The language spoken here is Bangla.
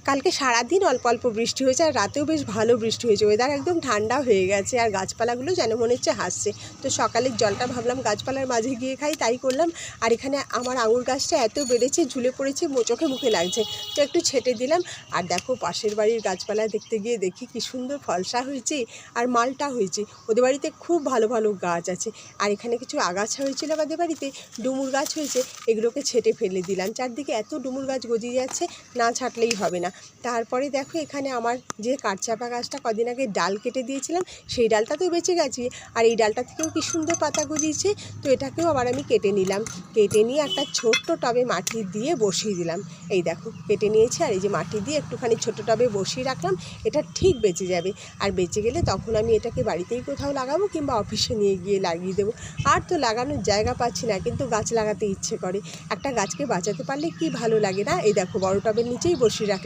কালকে সারাদিন অল্প অল্প বৃষ্টি হয়েছে, আর রাতেও বেশ ভালো বৃষ্টি হয়েছে। ওয়েদার একদম ঠান্ডা হয়ে গেছে, আর গাছপালাগুলো যেন মনে হচ্ছে হাসছে। তো সকালের জলটা ভাবলাম গাছপালার মাঝে গিয়ে খাই, তাই করলাম। আর এখানে আমার আঙুর গাছটা এত বেড়েছে, ঝুলে পড়েছে, চোখে মুখে লাগছে, তো একটু ছেটে দিলাম। আর দেখো পাশের বাড়ির গাছপালা দেখতে গিয়ে দেখি কি সুন্দর ফলসা হয়েছে আর মালটা হয়েছে। ওদের বাড়িতে খুব ভালো ভালো গাছ আছে। আর এখানে কিছু আগাছা হয়েছিল আমাদের বাড়িতে, ডুমুর গাছ হয়েছে, এগুলোকে ছেটে ফেলে দিলাম। চারদিকে এত ডুমুর গাছ গজিয়ে যাচ্ছে, না ছাঁটলেই হবে না। তারপরে দেখো এখানে আমার যে কাঠচাপা গাছটা কদিন আগে ডাল কেটে দিয়েছিলাম, সেই ডালটা তো বেঁচে গেছে। আর এই ডালটা থেকেও কি সুন্দর পাতা গজিয়েছে। তো এটাকেও আবার আমি কেটে নিলাম। কেটে নিয়ে একটা ছোট্ট টবে মাটি দিয়ে বসিয়ে দিলাম। এই দেখো কেটে নিয়েছি, আর এই যে মাটি দিয়ে একটুখানি ছোটো টবে বসিয়ে রাখলাম। এটা ঠিক বেঁচে যাবে। আর বেঁচে গেলে তখন আমি এটাকে বাড়িতেই কোথাও লাগাবো, কিংবা অফিসে নিয়ে গিয়ে লাগিয়ে দেবো। আর তো লাগানোর জায়গা পাচ্ছি না, কিন্তু গাছ লাগাতে ইচ্ছে করে। একটা গাছকে বাঁচাতে পারলে কি ভালো লাগে না। এই দেখো বড় টবের নিচেই বসিয়ে রাখলাম।